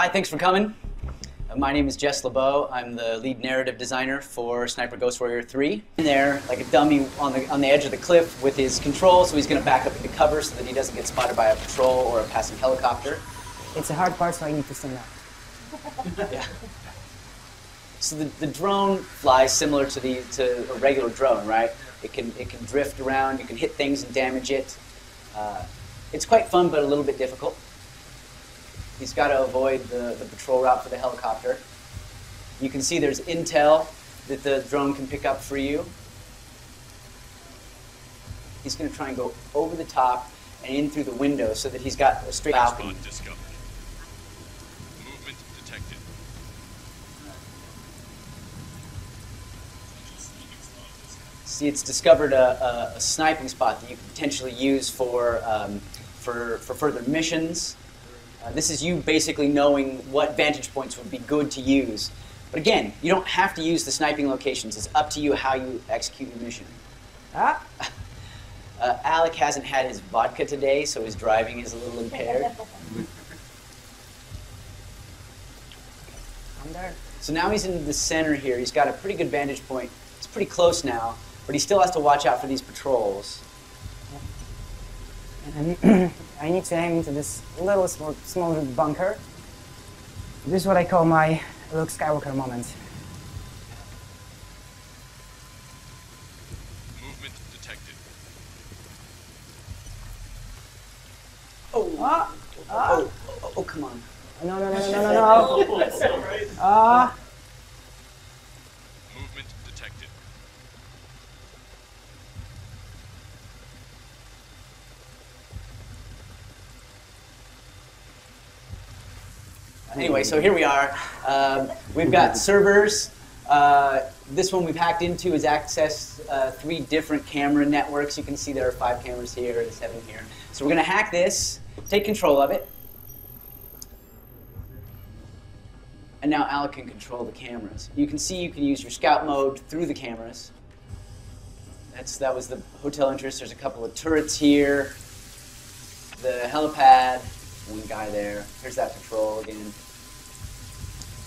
Hi, thanks for coming. My name is Jess LeBeau. I'm the lead narrative designer for Sniper Ghost Warrior 3. In there, like a dummy on the edge of the cliff with his control, so he's going to back up into cover so that he doesn't get spotted by a patrol or a passing helicopter. It's a hard part, so I need to stand up. Yeah. So the drone flies similar to a regular drone, right? It can drift around. You can hit things and damage it. It's quite fun, but a little bit difficult. He's got to avoid the patrol route for the helicopter. You can see there's intel that the drone can pick up for you. He's going to try and go over the top and in through the window so that he's got a straight balcony. Discovered. Movement detected. See, it's discovered a sniping spot that you can potentially use for further missions. This is you basically knowing what vantage points would be good to use. But again, you don't have to use the sniping locations. It's up to you how you execute your mission. Ah! Alec hasn't had his vodka today, so his driving is a little impaired. I'm there. So now he's in the center here. He's got a pretty good vantage point. He's pretty close now, but he still has to watch out for these patrols. And I need to aim into this little small bunker. This is what I call my Luke Skywalker moment. Movement detected. Oh, come on. No. Ah! Movement detected. Anyway, so here we are. We've got servers. This one we've hacked into is access 3 different camera networks. You can see there are 5 cameras here and 7 here. So we're going to hack this, take control of it. And now Alec can control the cameras. You can see you can use your scout mode through the cameras. That was the hotel entrance. There's a couple of turrets here. The helipad. One guy there. Here's that patrol again.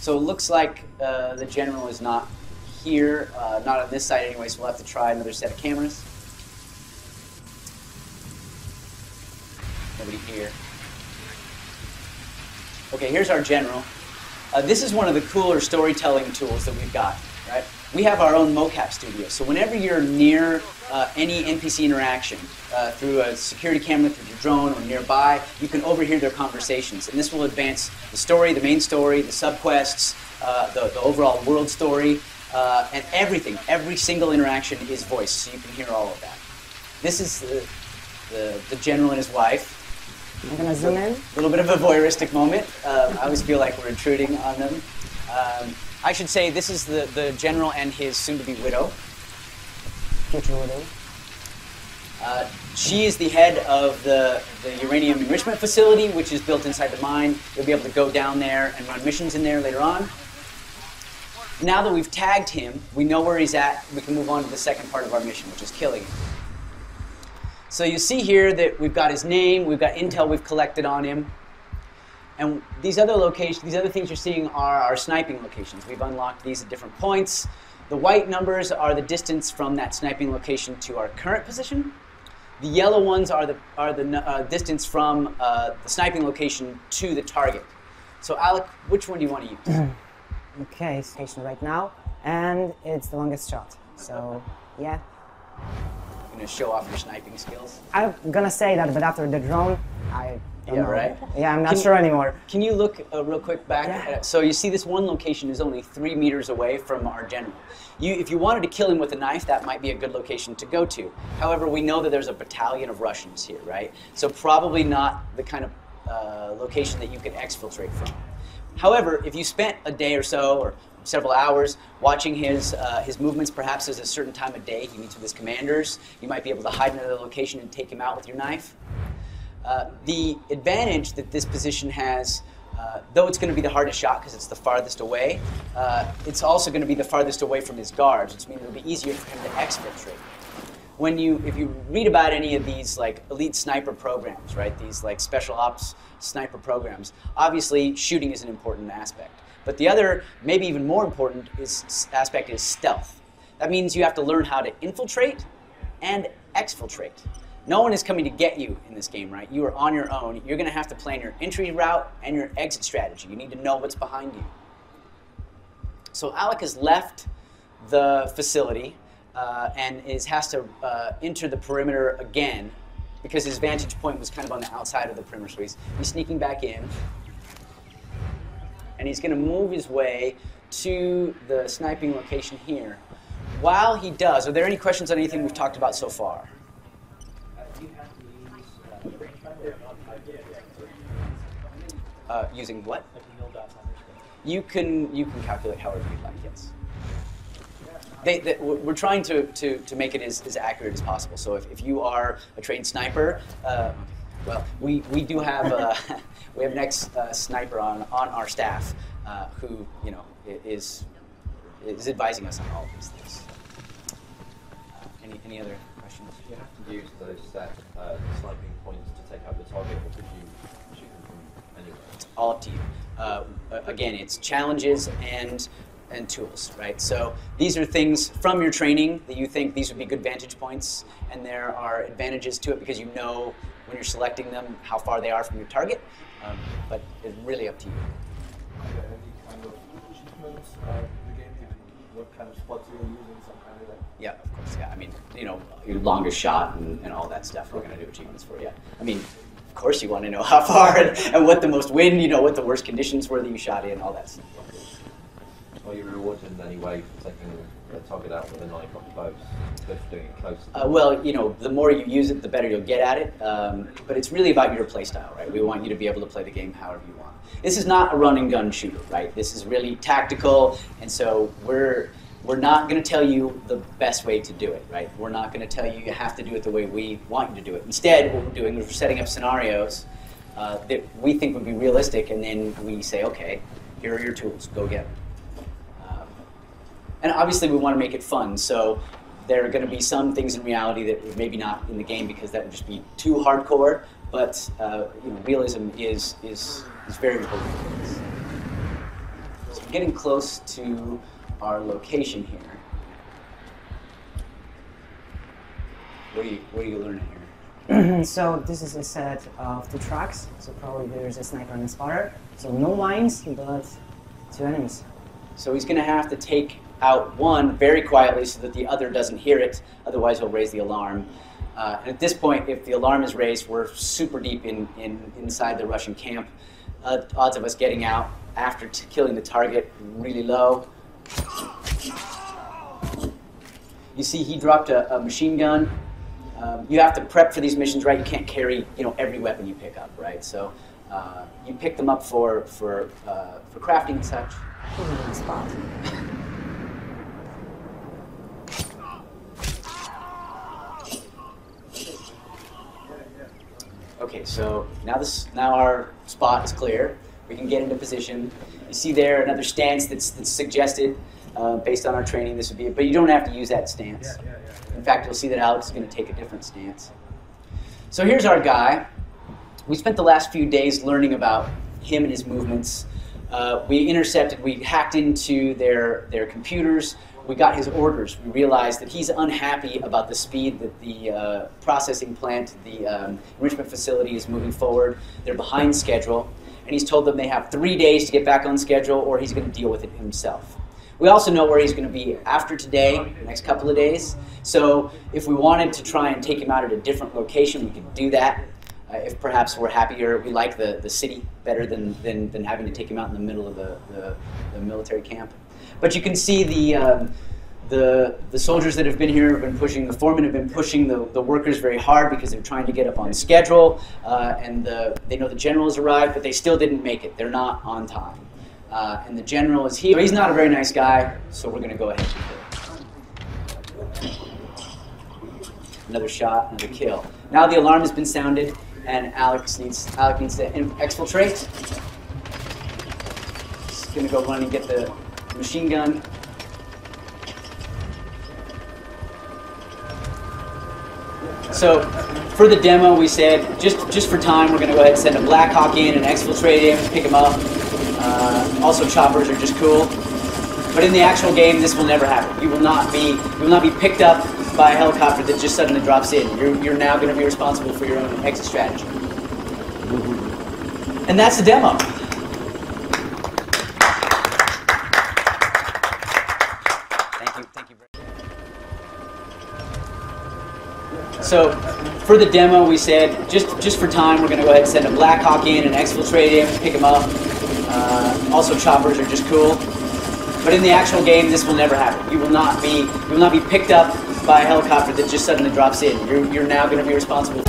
So it looks like the general is not here, not on this side anyway, so we'll have to try another set of cameras. Nobody here. Okay, here's our general. This is one of the cooler storytelling tools that we've got, right? We have our own mocap studio, so whenever you're near any NPC interaction, through a security camera, through your drone, or nearby, you can overhear their conversations. And this will advance the story, the main story, the subquests, the overall world story, and everything. Every single interaction is voiced, so you can hear all of that. This is the general and his wife. I'm gonna zoom in. A little bit of a voyeuristic moment. I always feel like we're intruding on them. I should say this is the general and his soon-to-be widow. Future widow. She is the head of the uranium enrichment facility, which is built inside the mine. You'll be able to go down there and run missions in there later on. Now that we've tagged him, we know where he's at, we can move on to the second part of our mission, which is killing him. So you see here that we've got his name, we've got intel we've collected on him. And these other locations, these other things you're seeing are our sniping locations. We've unlocked these at different points. The white numbers are the distance from that sniping location to our current position. The yellow ones are the distance from the sniping location to the target. So Alec, which one do you want to use? Okay, station right now, and it's the longest shot. So, yeah. You're going to show off your sniping skills? I'm gonna say that, but after the drone, I don't know. Right? Yeah, I'm not sure anymore. Can you look real quick back? Yeah. So you see this one location is only 3 meters away from our general. If you wanted to kill him with a knife, that might be a good location to go to. However, we know that there's a battalion of Russians here, right? So probably not the kind of location that you can exfiltrate from. However, if you spent a day or so, or several hours, watching his movements, perhaps there's a certain time of day he meets with his commanders, you might be able to hide in another location and take him out with your knife. The advantage that this position has, though it's going to be the hardest shot because it's the farthest away, it's also going to be the farthest away from his guards, which means it'll be easier for him to exfiltrate. if you read about any of these like elite sniper programs, right? These like special ops sniper programs, obviously shooting is an important aspect. But the other, maybe even more important, aspect is stealth. That means you have to learn how to infiltrate and exfiltrate. No one is coming to get you in this game, right? You are on your own. You're going to have to plan your entry route and your exit strategy. You need to know what's behind you. So Alec has left the facility and has to enter the perimeter again because his vantage point was kind of on the outside of the perimeter. So he's sneaking back in. And he's going to move his way to the sniping location here. While he does, are there any questions on anything we've talked about so far? Using what? You can calculate however you'd like, yes. We're trying to make it as accurate as possible. So if you are a trained sniper, well, we do have we have an ex-sniper on our staff who is advising us on all of these things. Any other questions? Do you have to use those set sniping points to take out the target, or could you shoot them from anywhere? It's all up to you. Again, it's challenges and tools, right? So these are things from your training that you think these would be good vantage points, and there are advantages to it because you know when you're selecting them how far they are from your target, but it's really up to you. Are there any kind of achievements in the game, given what kind of spots you're using, some kind of that? Yeah, of course, yeah. I mean, your longest shot and all that stuff we're going to do achievements for, yeah. I mean, of course you want to know how far and what the most wind, what the worst conditions were that you shot in, all that stuff. Are you rewarded in any way for taking the target out with a knife up close, just doing it close? Well, the more you use it, the better you'll get at it. But it's really about your play style, right? We want you to be able to play the game however you want. This is not a run and gun shooter, right? This is really tactical, and so we're not going to tell you the best way to do it, right? We're not going to tell you have to do it the way we want you to do it. Instead, what we're doing is we're setting up scenarios that we think would be realistic, and then we say, okay, here are your tools, go get them. And obviously we want to make it fun, so there are going to be some things in reality that are maybe not in the game because that would just be too hardcore, but realism is very important for us. So we're getting close to our location here. What are you learning here? So this is a set of 2 tracks, so probably there's a sniper and a spotter. So no lines, but 2 enemies. So he's going to have to take out one very quietly so that the other doesn't hear it, otherwise he'll raise the alarm. And at this point, if the alarm is raised, we're super deep inside the Russian camp. Odds of us getting out after killing the target really low. You see he dropped a machine gun. You have to prep for these missions, right? You can't carry every weapon you pick up, right? So you pick them up for crafting and such. Spot. Okay, so now our spot is clear. We can get into position. You see there another stance that's suggested based on our training. This would be, but you don't have to use that stance. In fact, you'll see that Alex is going to take a different stance. So here's our guy. We spent the last few days learning about him and his movements. We hacked into their computers. We got his orders. We realized that he's unhappy about the speed that the processing plant, the enrichment facility is moving forward. They're behind schedule. And he's told them they have 3 days to get back on schedule or he's going to deal with it himself. We also know where he's going to be after today, the next couple of days. So if we wanted to try and take him out at a different location, we could do that. If perhaps we're happier, we like the city better than having to take him out in the middle of the military camp. But you can see the soldiers that have been here have been pushing, the foremen have been pushing the workers very hard because they're trying to get up on schedule, and they know the general has arrived, but they still didn't make it. They're not on time. And the general is here. He's not a very nice guy, so we're going to go ahead and kill him. Another shot, another kill. Now the alarm has been sounded, and Alec needs to exfiltrate. He's going to go run and get the machine gun. So for the demo, we said just for time, we're going to go ahead and send a Black Hawk in and exfiltrate him, pick him up. Also, choppers are just cool. But in the actual game, this will never happen. You will not be picked up by a helicopter that just suddenly drops in. You're now going to be responsible for your own exit strategy. And that's the demo. Thank you. So for the demo, we said just for time, we're going to go ahead and send a Black Hawk in and exfiltrate him, pick him up. Also, choppers are just cool. But in the actual game, this will never happen. You will not be picked up by a helicopter that just suddenly drops in. You're now going to be responsible.